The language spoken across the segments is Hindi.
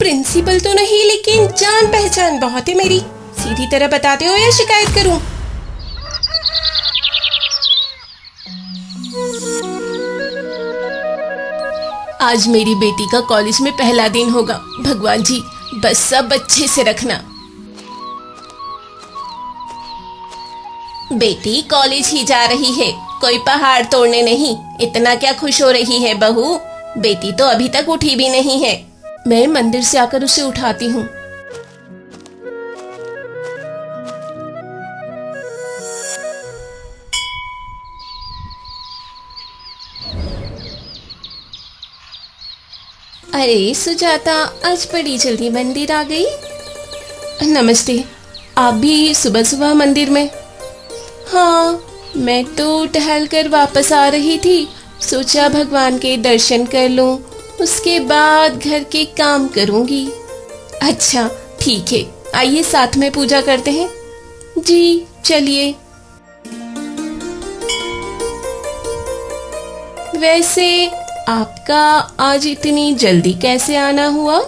प्रिंसिपल तो नहीं, लेकिन जान पहचान बहुत है मेरी। सीधी तरह बताते हो या शिकायत करूं? आज मेरी बेटी का कॉलेज में पहला दिन होगा। भगवान जी बस सब अच्छे से रखना। बेटी कॉलेज ही जा रही है, कोई पहाड़ तोड़ने नहीं। इतना क्या खुश हो रही है बहू? बेटी तो अभी तक उठी भी नहीं है। मैं मंदिर से आकर उसे उठाती हूँ। अरे सुजाता, आज बड़ी जल्दी मंदिर आ गई। नमस्ते। आप भी सुबह सुबह मंदिर में? हाँ, मैं तो टहल कर वापस आ रही थी। सोचा भगवान के दर्शन कर लूं, उसके बाद घर के काम करूंगी। अच्छा ठीक है, आइए साथ में पूजा करते हैं। जी चलिए। वैसे आपका आज इतनी जल्दी कैसे आना हुआ?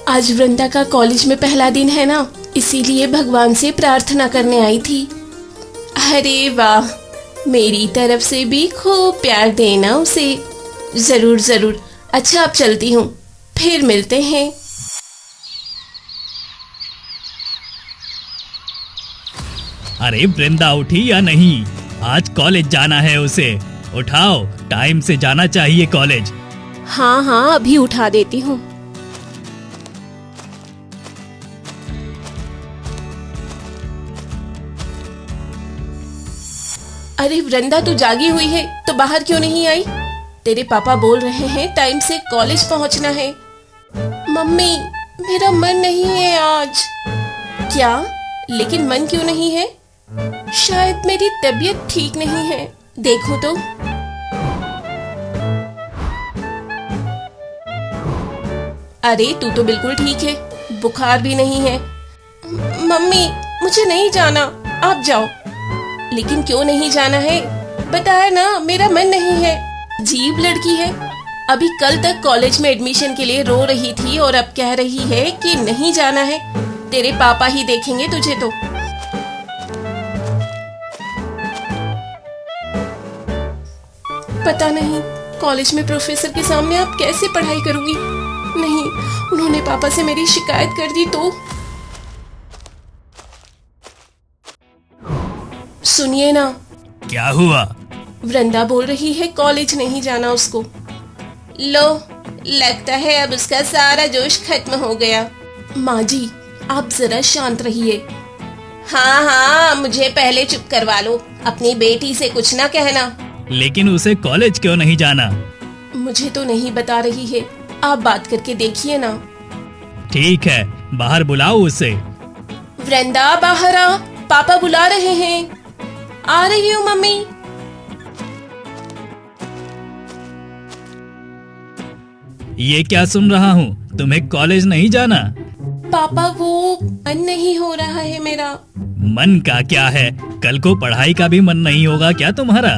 आज वृंदा का कॉलेज में पहला दिन है ना, इसीलिए भगवान से प्रार्थना करने आई थी। अरे वाह, मेरी तरफ से भी खूब प्यार देना उसे। जरूर जरूर। अच्छा अब चलती हूँ, फिर मिलते हैं। अरे वृंदा उठी या नहीं? आज कॉलेज जाना है उसे। उठाओ, टाइम से जाना चाहिए कॉलेज। हाँ हाँ, अभी उठा देती हूँ। अरे वृंदा, तू जागी हुई है तो बाहर क्यों नहीं आई? तेरे पापा बोल रहे हैं टाइम से कॉलेज पहुंचना है। मम्मी, मेरा मन नहीं है आज। क्या? लेकिन मन क्यों नहीं है? शायद मेरी तबीयत ठीक नहीं है। देखो तो। अरे तू तो बिल्कुल ठीक है, बुखार भी नहीं है। मम्मी, मुझे नहीं जाना, आप जाओ। लेकिन क्यों नहीं जाना है? बताया ना, मेरा मन नहीं है। अजीब लड़की है, अभी कल तक कॉलेज में एडमिशन के लिए रो रही थी और अब कह रही है कि नहीं जाना है। तेरे पापा ही देखेंगे तुझे तो। पता नहीं कॉलेज में प्रोफेसर के सामने आप कैसे पढ़ाई करूंगी। नहीं, उन्होंने पापा से मेरी शिकायत कर दी तो। सुनिए ना। क्या हुआ? वृंदा बोल रही है कॉलेज नहीं जाना उसको। लो, लगता है अब उसका सारा जोश खत्म हो गया। माँ जी, आप जरा शांत रहिए। हाँ हाँ, मुझे पहले चुप करवा लो। अपनी बेटी से कुछ ना कहना। लेकिन उसे कॉलेज क्यों नहीं जाना? मुझे तो नहीं बता रही है, आप बात करके देखिए ना। ठीक है, बाहर बुलाओ उसे। वृंदा बाहर आ, पापा बुला रहे हैं। आ रही हूँ मम्मी। ये क्या सुन रहा हूँ? तुम्हें कॉलेज नहीं जाना? पापा, वो मन नहीं हो रहा है मेरा। मन का क्या है? कल को पढ़ाई का भी मन नहीं होगा क्या तुम्हारा?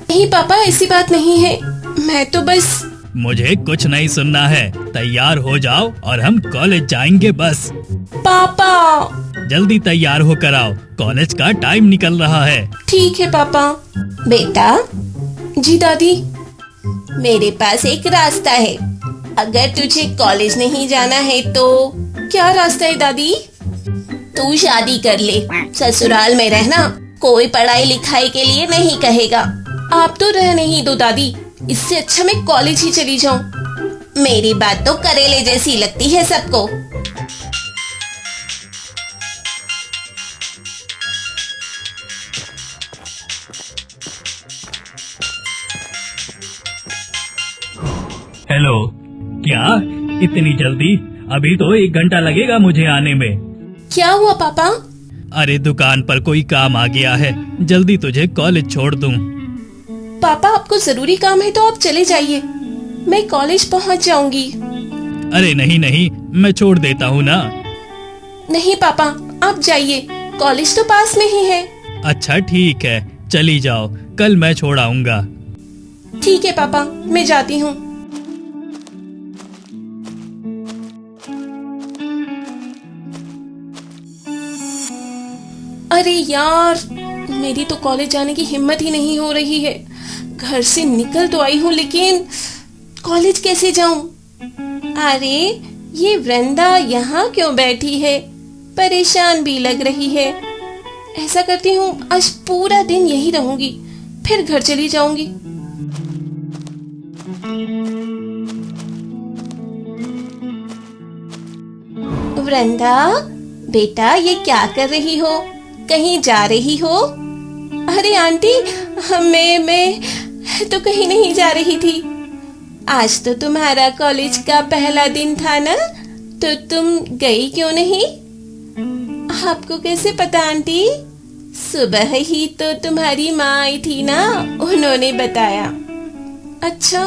नहीं पापा, ऐसी बात नहीं है। मैं तो बस। मुझे कुछ नहीं सुनना है। तैयार हो जाओ और हम कॉलेज जाएंगे बस। पापा। जल्दी तैयार होकर आओ, कॉलेज का टाइम निकल रहा है। ठीक है पापा। बेटा। जी दादी। मेरे पास एक रास्ता है। अगर तुझे कॉलेज नहीं जाना है तो। क्या रास्ता है दादी? तू शादी कर ले, ससुराल में रहना, कोई पढ़ाई लिखाई के लिए नहीं कहेगा। आप तो रहने ही दो दादी, इससे अच्छा मैं कॉलेज ही चली जाऊं। मेरी बात तो करेले जैसी लगती है सबको। हेलो, क्या इतनी जल्दी? अभी तो 1 घंटा लगेगा मुझे आने में। क्या हुआ पापा? अरे दुकान पर कोई काम आ गया है, जल्दी तुझे कॉलेज छोड़ दूं। पापा, आपको जरूरी काम है तो आप चले जाइए, मैं कॉलेज पहुंच जाऊंगी। अरे नहीं नहीं, मैं छोड़ देता हूँ ना। नहीं पापा, आप जाइए, कॉलेज तो पास में ही है। अच्छा ठीक है, चली जाओ, कल मैं छोड़ आऊंगा। ठीक है पापा, मैं जाती हूँ। अरे यार, मेरी तो कॉलेज जाने की हिम्मत ही नहीं हो रही है। घर से निकल तो आई हूँ, लेकिन कॉलेज कैसे जाऊं? अरे ये वृंदा यहाँ क्यों बैठी है? परेशान भी लग रही है। ऐसा करती हूँ, आज पूरा दिन यही रहूंगी, फिर घर चली जाऊंगी। वृंदा बेटा, ये क्या कर रही हो? कहीं जा रही हो? अरे आंटी, मैं तो कहीं नहीं जा रही थी। आज तो तुम्हारा कॉलेज का पहला दिन था ना, तो तुम गई क्यों नहीं? आपको कैसे पता आंटी? सुबह ही तो तुम्हारी माँ आई थी ना, उन्होंने बताया। अच्छा,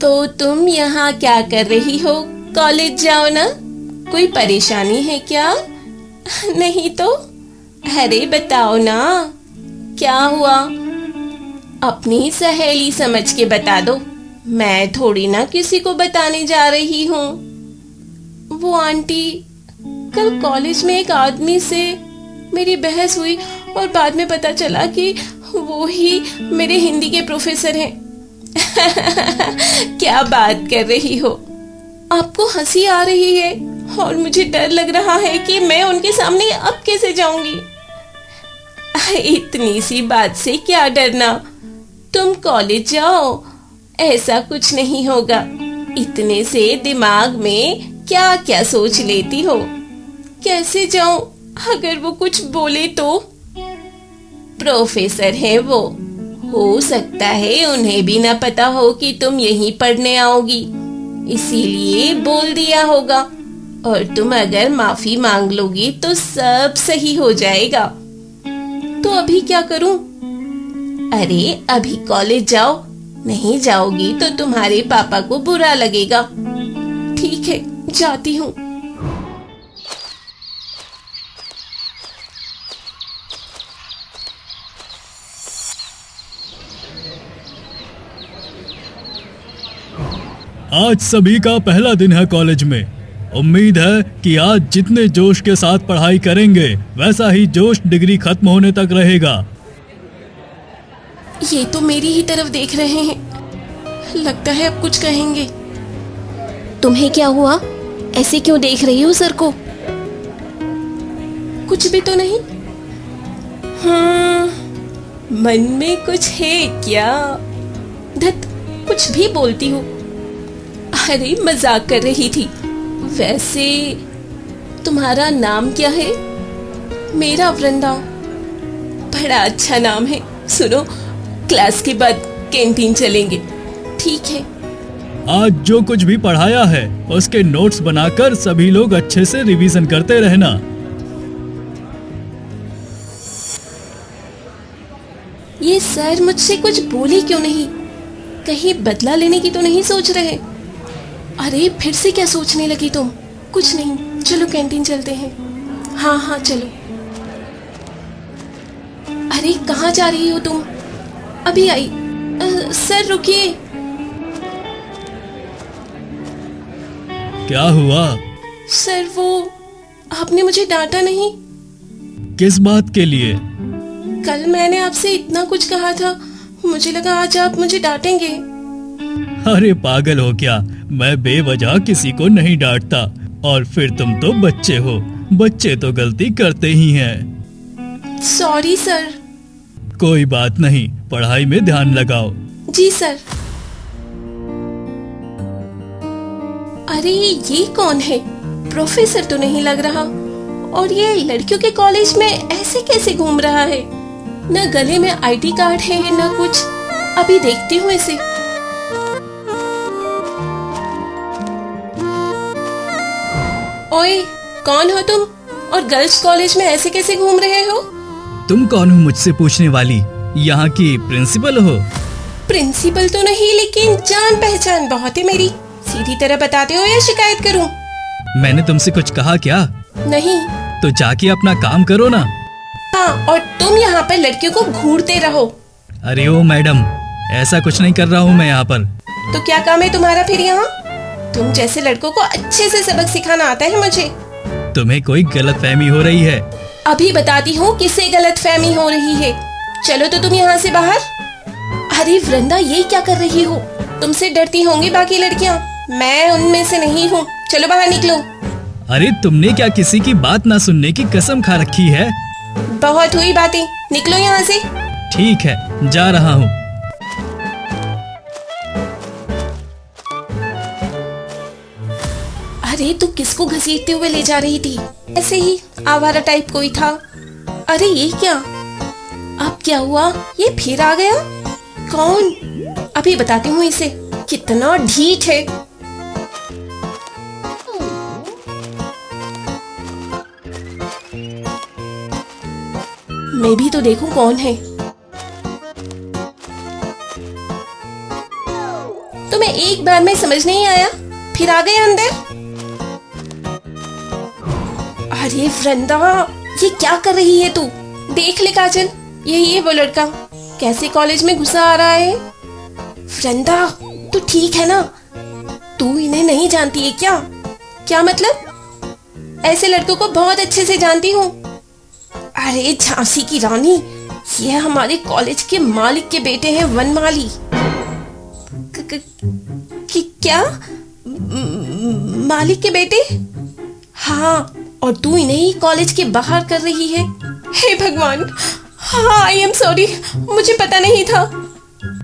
तो तुम यहाँ क्या कर रही हो? कॉलेज जाओ ना। कोई परेशानी है क्या? नहीं तो? अरे बताओ ना, क्या हुआ? अपनी सहेली समझ के बता दो, मैं थोड़ी ना किसी को बताने जा रही हूँ। वो आंटी, कल कॉलेज में एक आदमी से मेरी बहस हुई और बाद में पता चला कि वो ही मेरे हिंदी के प्रोफेसर हैं। क्या बात कर रही हो? आपको हंसी आ रही है और मुझे डर लग रहा है कि मैं उनके सामने अब कैसे जाऊंगी। इतनी सी बात से क्या डरना, तुम कॉलेज जाओ, ऐसा कुछ नहीं होगा। इतने से दिमाग में क्या क्या सोच लेती हो? कैसे जाऊं? अगर वो कुछ बोले तो? प्रोफेसर है वो, हो सकता है उन्हें भी ना पता हो कि तुम यहीं पढ़ने आओगी, इसीलिए बोल दिया होगा। और तुम अगर माफी मांग लोगी तो सब सही हो जाएगा। तो अभी क्या करूं? अरे अभी कॉलेज जाओ, नहीं जाओगी तो तुम्हारे पापा को बुरा लगेगा। ठीक है, जाती हूँ। आज सभी का पहला दिन है कॉलेज में। उम्मीद है कि आज जितने जोश के साथ पढ़ाई करेंगे, वैसा ही जोश डिग्री खत्म होने तक रहेगा। ये तो मेरी ही तरफ देख रहे हैं, लगता है अब कुछ कहेंगे। तुम्हें क्या हुआ? ऐसे क्यों देख रही हो सर को? कुछ भी तो नहीं। मन में कुछ है क्या? धत, कुछ भी बोलती हूँ। अरे मजाक कर रही थी। वैसे तुम्हारा नाम क्या है? मेरा वृंदा। बड़ा अच्छा नाम है। सुनो, क्लास के बाद कैंटीन चलेंगे, ठीक है? आज जो कुछ भी पढ़ाया है उसके नोट्स बनाकर सभी लोग अच्छे से रिवीजन करते रहना। ये सर मुझसे कुछ बोली क्यों नहीं? कहीं बदला लेने की तो नहीं सोच रहे? अरे फिर से क्या सोचने लगी तुम? कुछ नहीं, चलो कैंटीन चलते हैं। हाँ हाँ चलो। अरे कहाँ जा रही हो तुम? अभी आई। सर रुकिए। क्या हुआ? सर वो, आपने मुझे डांटा नहीं। किस बात के लिए? कल मैंने आपसे इतना कुछ कहा था, मुझे लगा आज आप मुझे डांटेंगे। अरे पागल हो क्या, मैं बेवजह किसी को नहीं डांटता। और फिर तुम तो बच्चे हो, बच्चे तो गलती करते ही हैं। Sorry sir. कोई बात नहीं, पढ़ाई में ध्यान लगाओ। जी सर। अरे ये कौन है? प्रोफेसर तो नहीं लग रहा। और ये लड़कियों के कॉलेज में ऐसे कैसे घूम रहा है? न गले में आईडी कार्ड है न कुछ। अभी देखती हूँ इसे। ओए, कौन हो तुम? और गर्ल्स कॉलेज में ऐसे कैसे घूम रहे हो? तुम कौन हो मुझसे पूछने वाली? यहाँ की प्रिंसिपल हो? प्रिंसिपल तो नहीं, लेकिन जान पहचान बहुत है मेरी। सीधी तरह बताते हो या शिकायत करूं? मैंने तुमसे कुछ कहा क्या? नहीं। तो जाके अपना काम करो ना। हाँ, और तुम यहाँ पर लड़कियों को घूरते रहो। अरे ओ मैडम, ऐसा कुछ नहीं कर रहा हूँ मैं यहाँ पर। तो क्या काम है तुम्हारा फिर यहाँ? तुम जैसे लड़कों को अच्छे से सबक सिखाना आता है मुझे। तुम्हें कोई गलतफहमी हो रही है। अभी बताती हूँ किससे गलतफहमी हो रही है। चलो तो तुम यहाँ से बाहर। अरे वृंदा, ये क्या कर रही हो? तुमसे डरती होंगी बाकी लड़कियाँ, मैं उनमें से नहीं हूँ। चलो बाहर निकलो। अरे तुमने क्या किसी की बात ना सुनने की कसम खा रखी है? बहुत हुई बातें, निकलो यहाँ से। ठीक है, जा रहा हूँ। अरे तू किसको घसीटते हुए ले जा रही थी? ऐसे ही आवारा टाइप कोई था। अरे ये क्या? अब क्या हुआ? ये फिर आ गया? कौन? अभी बताती हूँ इसे। कितना ढीठ है। मैं भी तो देखूं कौन है। तुम्हें एक बार में समझ नहीं आया, फिर आ गए अंदर। अरे वृंदा, ये क्या कर रही है तू? देख ले काजल, यही है वो लड़का, कैसे कॉलेज में घुसा आ रहा है। वृंदा, तू ठीक है ना? तू इन्हें नहीं जानती है क्या? क्या मतलब? ऐसे लड़कों को बहुत अच्छे से जानती हूँ। अरे झांसी की रानी, ये हमारे कॉलेज के मालिक के बेटे हैं, वनमाली। क्या? मालिक के बेटे? हाँ, और तू इन्हें ही कॉलेज के बाहर कर रही है। हे भगवान, हाँ आई एम सॉरी, मुझे पता नहीं था।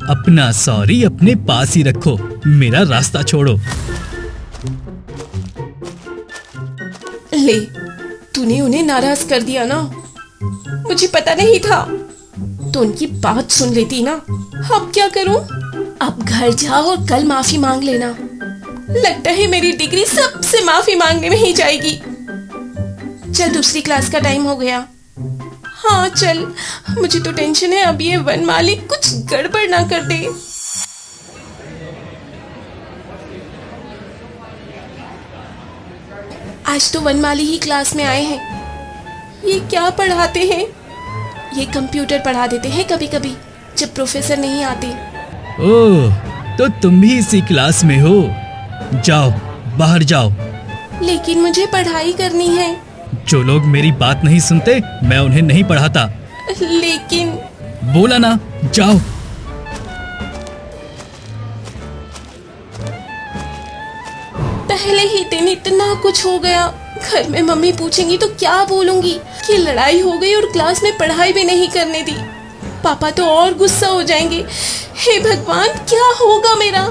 अपना सॉरी अपने पास ही रखो, मेरा रास्ता छोड़ो। ले, तूने उन्हें नाराज कर दिया ना। मुझे पता नहीं था, तो उनकी बात सुन लेती ना। अब क्या करूं? अब घर जाओ और कल माफी मांग लेना। लगता है मेरी डिग्री सबसे माफी मांगने में ही जाएगी। चल, दूसरी क्लास का टाइम हो गया। हाँ चल, मुझे तो टेंशन है अब ये वन मालिक कुछ गड़बड़ ना कर दे। आज तो वनमाली ही क्लास में आए हैं। ये क्या पढ़ाते हैं? ये कंप्यूटर पढ़ा देते हैं कभी कभी जब प्रोफेसर नहीं आते। ओह, तो तुम भी इसी क्लास में हो? जाओ, बाहर जाओ। लेकिन मुझे पढ़ाई करनी है। जो लोग मेरी बात नहीं सुनते, मैं उन्हें नहीं पढ़ाता। लेकिन बोला ना, जाओ। पहले ही दिन इतना कुछ हो गया। घर में मम्मी पूछेंगी तो क्या बोलूंगी कि लड़ाई हो गई और क्लास में पढ़ाई भी नहीं करने दी। पापा तो और गुस्सा हो जाएंगे। हे भगवान, क्या होगा मेरा?